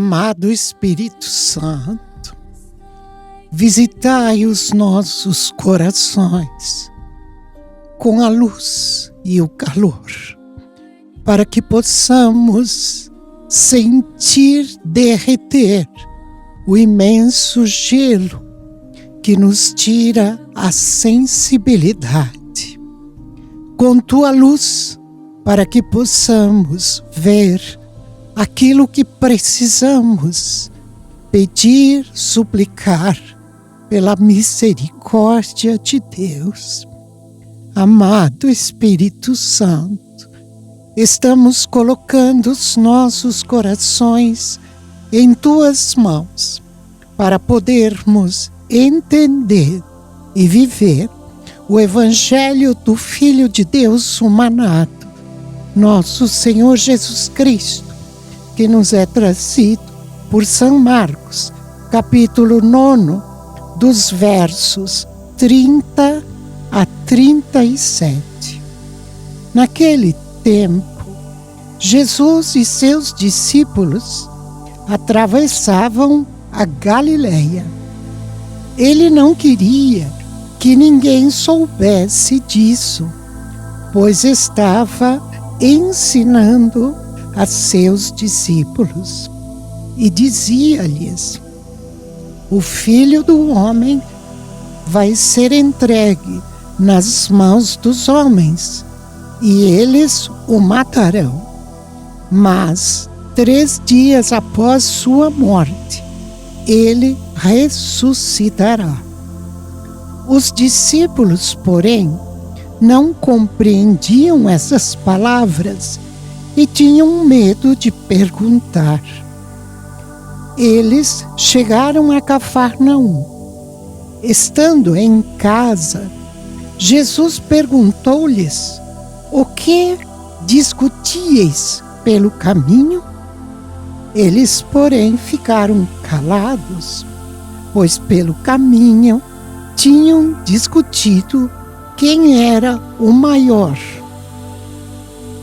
Amado Espírito Santo, visitai os nossos corações com a luz e o calor, para que possamos sentir derreter o imenso gelo que nos tira a sensibilidade. Com tua luz, para que possamos ver aquilo que precisamos pedir, suplicar pela misericórdia de Deus. Amado Espírito Santo, estamos colocando os nossos corações em tuas mãos para podermos entender e viver o Evangelho do Filho de Deus humanado, nosso Senhor Jesus Cristo, que nos é trazido por São Marcos, capítulo 9, dos versos 30 a 37. Naquele tempo, Jesus e seus discípulos atravessavam a Galileia. Ele não queria que ninguém soubesse disso, pois estava ensinando a seus discípulos e dizia-lhes: o Filho do Homem vai ser entregue nas mãos dos homens e eles o matarão. Mas 3 dias após sua morte, ele ressuscitará. Os discípulos, porém, não compreendiam essas palavras e tinham medo de perguntar. Eles chegaram a Cafarnaum. Estando em casa, Jesus perguntou-lhes: o que discutíeis pelo caminho? Eles, porém, ficaram calados, pois pelo caminho tinham discutido quem era o maior.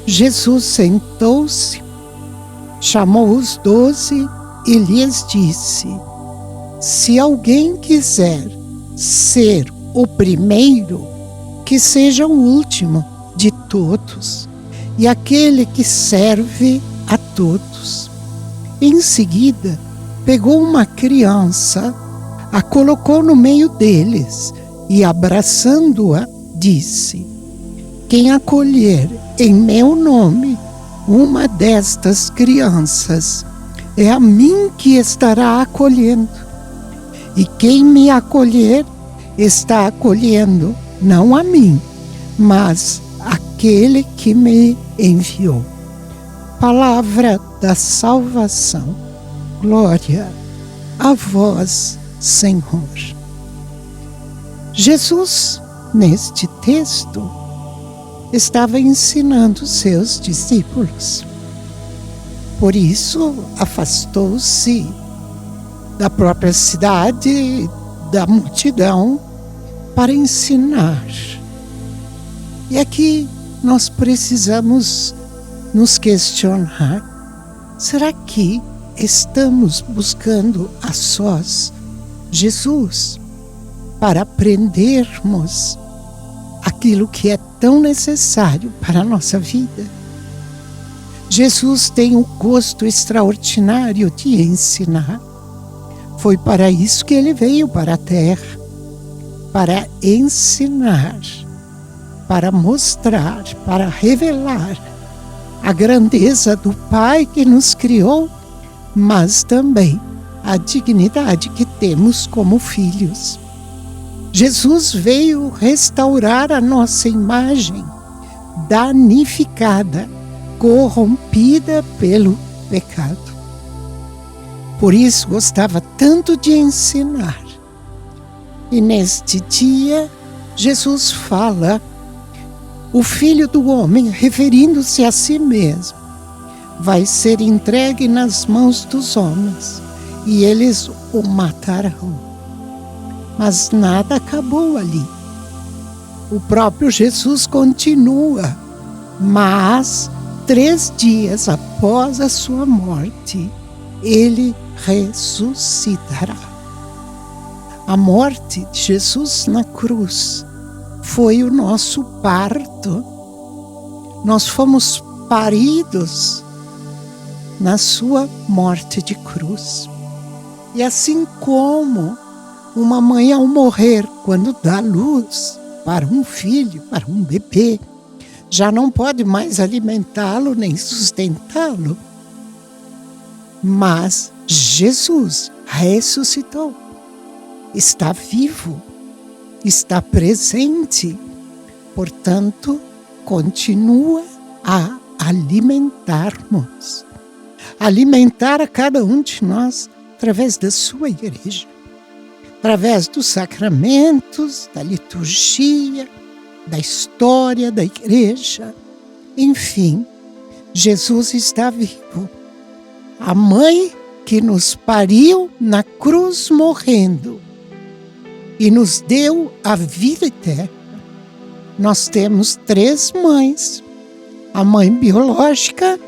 Jesus sentou-se, chamou os 12 e lhes disse: se alguém quiser ser o primeiro, que seja o último de todos e aquele que serve a todos. Em seguida, pegou uma criança, a colocou no meio deles e, abraçando-a, disse: quem acolher em meu nome uma destas crianças, é a mim que estará acolhendo. E quem me acolher, está acolhendo não a mim, mas aquele que me enviou. Palavra da salvação. Glória a vós, Senhor. Jesus, neste texto, estava ensinando seus discípulos. Por isso, afastou-se da própria cidade, da multidão, para ensinar. E aqui nós precisamos nos questionar: será que estamos buscando a sós Jesus para aprendermos aquilo que é tão necessário para a nossa vida? Jesus tem um gosto extraordinário de ensinar. Foi para isso que ele veio para a terra, para ensinar, para mostrar, para revelar a grandeza do Pai que nos criou, mas também a dignidade que temos como filhos. Jesus veio restaurar a nossa imagem danificada, corrompida pelo pecado. Por isso gostava tanto de ensinar. E neste dia, Jesus fala: o Filho do Homem, referindo-se a si mesmo, vai ser entregue nas mãos dos homens e eles o matarão. Mas nada acabou ali. O próprio Jesus continua: mas 3 dias após a sua morte, Ele ressuscitará. A morte de Jesus na cruz foi o nosso parto. Nós fomos paridos na sua morte de cruz. E assim como uma mãe ao morrer, quando dá luz para um filho, para um bebê, já não pode mais alimentá-lo nem sustentá-lo. Mas Jesus ressuscitou, está vivo, está presente, portanto, continua a alimentar a cada um de nós através da sua igreja, através dos sacramentos, da liturgia, da história da igreja. Enfim, Jesus está vivo. A mãe que nos pariu na cruz morrendo e nos deu a vida eterna. Nós temos 3 mães: a mãe biológica,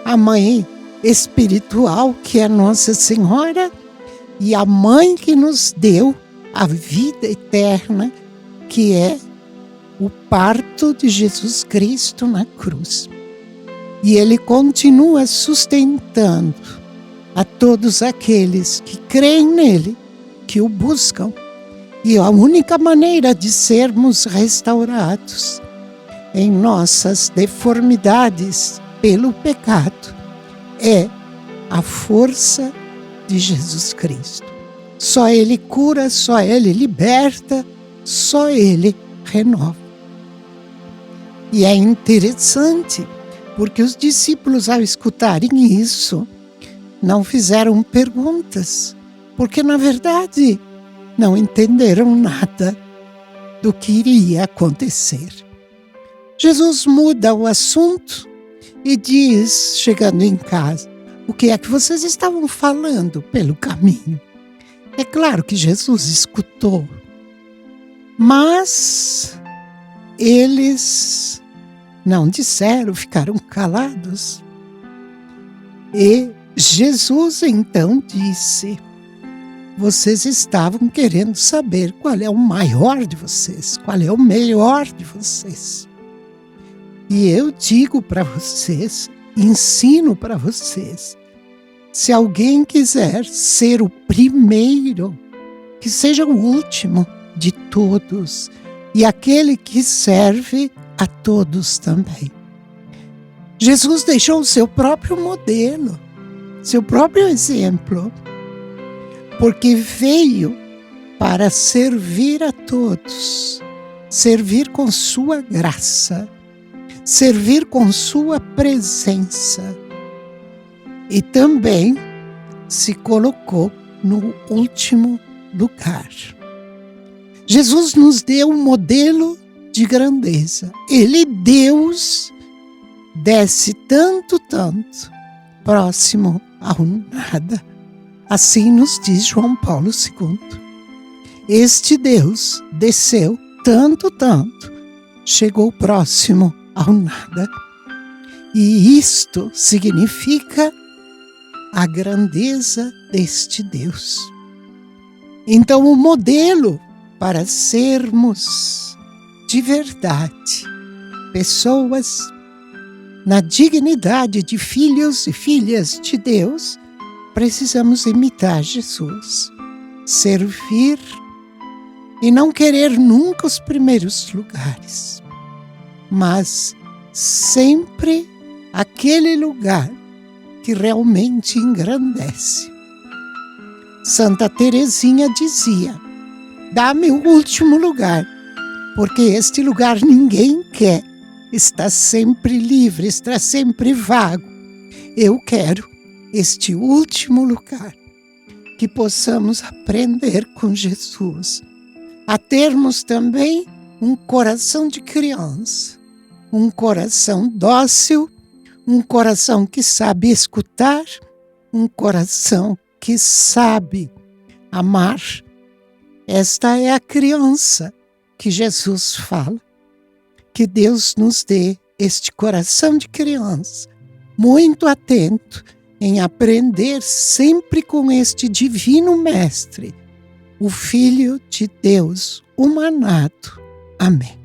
a mãe espiritual, que é Nossa Senhora, e a mãe que nos deu a vida eterna, que é o parto de Jesus Cristo na cruz. E Ele continua sustentando a todos aqueles que creem nele, que o buscam. E a única maneira de sermos restaurados em nossas deformidades pelo pecado é a força de Jesus Cristo. Só Ele cura, só Ele liberta, só Ele renova. E é interessante, porque os discípulos, ao escutarem isso, não fizeram perguntas, porque, na verdade, não entenderam nada do que iria acontecer. Jesus muda o assunto e diz, chegando em casa: o que é que vocês estavam falando pelo caminho? É claro que Jesus escutou, mas eles não disseram, ficaram calados. E Jesus então disse: vocês estavam querendo saber qual é o maior de vocês, qual é o melhor de vocês. E eu digo para vocês, ensino para vocês, se alguém quiser ser o primeiro, que seja o último de todos, e aquele que serve a todos também. Jesus deixou o seu próprio modelo, seu próprio exemplo, porque veio para servir a todos, servir com sua graça, servir com sua presença. E também se colocou no último lugar. Jesus nos deu um modelo de grandeza. Ele, Deus, desce tanto, próximo ao nada. Assim nos diz João Paulo II. Este Deus desceu tanto, chegou próximo ao nada. E isto significa a grandeza deste Deus. Então, o modelo para sermos de verdade pessoas na dignidade de filhos e filhas de Deus, precisamos imitar Jesus, servir e não querer nunca os primeiros lugares, mas sempre aquele lugar que realmente engrandece. Santa Teresinha dizia: dá-me o último lugar, porque este lugar ninguém quer, está sempre livre, está sempre vago. Eu quero este último lugar, que possamos aprender com Jesus, a termos também um coração de criança, um coração dócil, um coração que sabe escutar, um coração que sabe amar. Esta é a criança que Jesus fala. Que Deus nos dê este coração de criança, muito atento em aprender sempre com este divino Mestre, o Filho de Deus humanado. Amém.